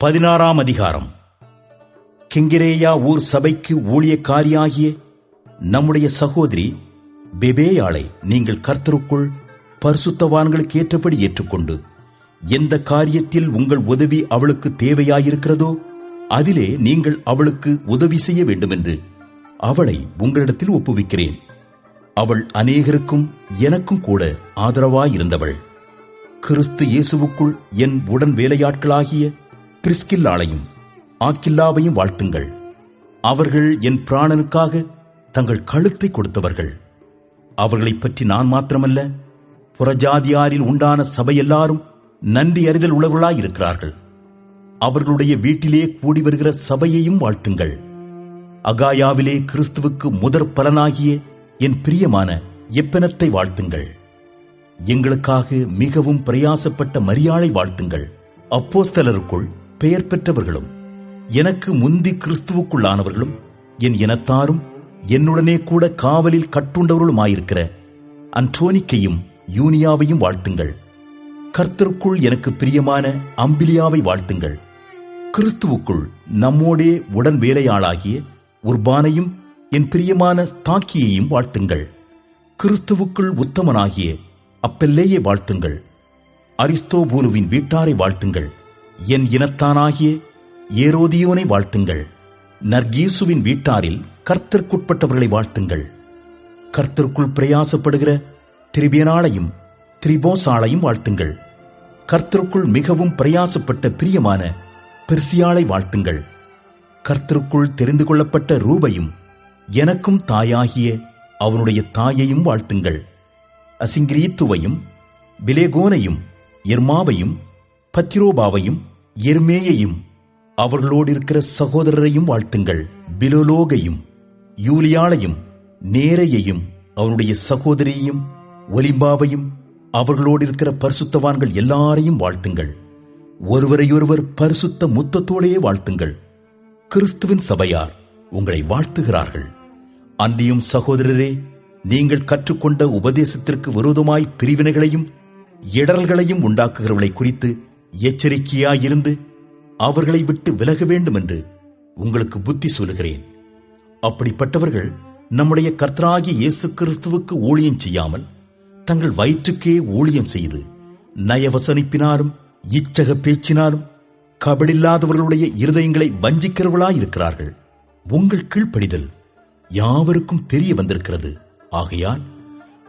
16ஆம் அதிகாரம். கெங்கிரேயா ஊர் சபைக்கு ஊழியக்காரியாகிய நம்முடைய சகோதரி பெபேயாளை நீங்கள் கர்த்தருக்குள் பரிசுத்தவான்களுக்கு ஏற்றபடி ஏற்றுக்கொண்டு, எந்த காரியத்தில் உங்கள் உதவி அவளுக்கு தேவையாயிருக்கிறதோ அதிலே நீங்கள் அவளுக்கு உதவி செய்ய வேண்டுமென்று அவளை உங்களிடத்தில் ஒப்புவிக்கிறேன். அவள் அநேகருக்கும் எனக்கும் கூட ஆதரவாயிருந்தவள். கிறிஸ்து இயேசுவுக்குள் என் உடன் வேலையாட்களாகிய பிரிஸ்கில்லாளையும் ஆக்கில்லாவையும் வாழ்த்துங்கள். அவர்கள் என் பிராணனுக்காக தங்கள் கழுத்தை கொடுத்தவர்கள். அவர்களைப் பற்றி நான் மாத்திரமல்ல, புறஜாதியாரில் உண்டான சபையெல்லாரும் நன்றி அறிதல் உள்ளவர்களாயிருக்கிறார்கள். அவர்களுடைய வீட்டிலே கூடி வருகிற சபையையும் வாழ்த்துங்கள். அகாயாவிலே கிறிஸ்துவுக்கு முதற் பலனாகிய என் பிரியமான எப்பெனத்தை வாழ்த்துங்கள். எங்களுக்காக மிகவும் பிரயாசப்பட்ட மரியாளை வாழ்த்துங்கள். அப்போஸ்தலருக்குள் பெயர் பெற்றவர்களும் எனக்கு முந்தி கிறிஸ்துவுக்குள்ளானவர்களும் என் இனத்தாரும் என்னுடனே கூட காவலில் கட்டுண்டவர்களுமாயிருக்கிற அன்டோனிக்கையும் யூனியாவையும் வாழ்த்துங்கள். கர்த்தருக்குள் எனக்கு பிரியமான அம்பிலியாவை வாழ்த்துங்கள். கிறிஸ்துவுக்குள் நம்மோடே உடன் வேலையாளாகிய உர்பானையும் என் பிரியமான ஸ்தாக்கியையும் வாழ்த்துங்கள். கிறிஸ்துவுக்குள் உத்தமனாகிய அப்பெல்லேயை வாழ்த்துங்கள். அரிஸ்தோபூலுவின் வீட்டாரை வாழ்த்துங்கள். என் இனத்தானாகிய ஏரோதியோனை வாழ்த்துங்கள். நர்கீசுவின் வீட்டாரில் கர்த்தருக்குட்பட்டவர்களை வாழ்த்துங்கள். கர்த்தருக்குள் பிரயாசப்படுகிற திரிபேனாளையும் திரிபோசாளையும் வாழ்த்துங்கள். கர்த்தருக்குள் மிகவும் பிரயாசப்பட்ட பிரியமான பெர்சியாளை வாழ்த்துங்கள். கர்த்தருக்குள் தெரிந்து கொள்ளப்பட்ட ரூபையும் எனக்கும் தாயாகிய அவனுடைய தாயையும் வாழ்த்துங்கள். அசிங்கிரீத்துவையும் பிலேகோனையும் எர்மாவையும் பத்திரோபாவையும் எர்மேயையும் அவர்களோடு இருக்கிற சகோதரரையும் வாழ்த்துங்கள். பிலோலோகையும் யூலியாளையும் நேரையையும் அவனுடைய சகோதரியையும் ஒலிம்பாவையும் அவர்களோடு இருக்கிற பரிசுத்தவான்கள் எல்லாரையும் வாழ்த்துங்கள். ஒருவரையொருவர் பரிசுத்த முத்தத்தோடையே வாழ்த்துங்கள். கிறிஸ்துவின் சபையார் உங்களை வாழ்த்துகிறார்கள். அன்றியும் சகோதரரே, நீங்கள் கற்றுக்கொண்ட உபதேசத்திற்கு விரோதமாய் பிரிவினைகளையும் இடரல்களையும் உண்டாக்குகிறவர்களை குறித்து எச்சரிக்கையாயிருந்து அவர்களை விட்டு விலக வேண்டும் என்று உங்களுக்கு புத்தி சொல்லுகிறேன். அப்படிப்பட்டவர்கள் நம்முடைய கர்த்தராகிய இயேசு கிறிஸ்துவுக்கு ஊழியம் செய்யாமல் தங்கள் வயிற்றுக்கே ஊழியம் செய்து நயவசனிப்பினாலும் இச்சக பேச்சினாலும் கபடில்லாதவர்களுடைய இருதயங்களை வஞ்சிக்கிறவர்களாயிருக்கிறார்கள். உங்கள் கீழ்ப்படிதல் யாவருக்கும் தெரிய வந்திருக்கிறது. ஆகையால்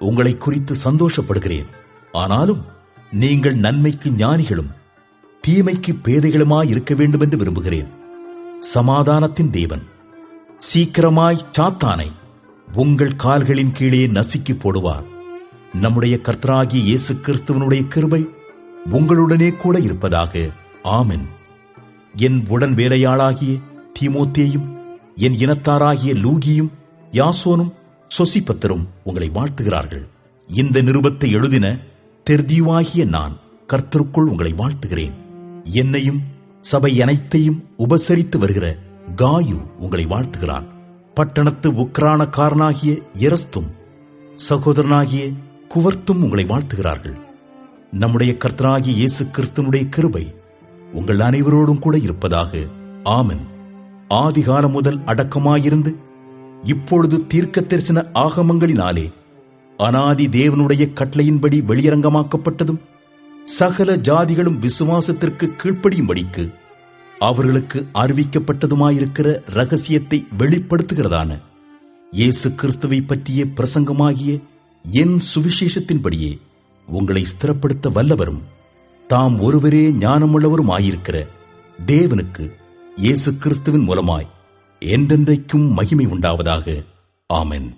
உங்களை குறித்து சந்தோஷப்படுகிறேன். ஆனாலும் நீங்கள் நன்மைக்கு ஞானிகளும் தீமைக்கு பேதைகளுமாயிருக்க வேண்டும் என்று விரும்புகிறேன். சமாதானத்தின் தேவன் சீக்கிரமாய் சாத்தானை உங்கள் கால்களின் கீழே நசுக்கி போடுவார். நம்முடைய கர்த்தராகிய இயேசு கிறிஸ்துவனுடைய கிருபை உங்களுடனே கூட இருப்பதாக. ஆமென். என் உடன் வேலையாளாகிய தீமோத்தேயும் என் இனத்தாராகிய லூகியும் யாசோனும் சொசிபத்தரும் உங்களை வாழ்த்துகிறார்கள். இந்த நிருபத்தை எழுதின தெர்தியுவாகிய நான் கர்த்தருக்குள் உங்களை வாழ்த்துகிறேன். என்னையும் சபை அனைத்தையும் உபசரித்து வருகிற காயு உங்களை வாழ்த்துகிறான். பட்டணத்து உக்ரானக்காரனாகிய எரஸ்தும் சகோதரனாகிய குவர்த்தும் உங்களை வாழ்த்துகிறார்கள். நம்முடைய கர்த்தராகிய இயேசு கிறிஸ்துவனுடைய கிருபை உங்கள் அனைவரோடும் கூட இருப்பதாக. ஆமென். ஆதிகாலம் முதல் அடக்கமாயிருந்து இப்பொழுது தீர்க்க தரிசன ஆகமங்களினாலே அனாதி தேவனுடைய கட்டளையின்படி வெளியரங்கமாக்கப்பட்டதும் சகல ஜாதிகளும் விசுவாசத்திற்கு கீழ்ப்படியும்படிக்கு அவர்களுக்கு அறிவிக்கப்பட்டதுமாயிருக்கிற ரகசியத்தை வெளிப்படுத்துகிறதான இயேசு கிறிஸ்துவை பற்றிய பிரசங்கமாகிய என் சுவிசேஷத்தின்படியே உங்களை ஸ்திரப்படுத்த வல்லவரும் தாம் ஒருவரே ஞானமுள்ளவருமாயிருக்கிற தேவனுக்கு இயேசு கிறிஸ்துவின் மூலமாய் என்றென்றைக்கும் மகிமை உண்டாவதாக. ஆமென்.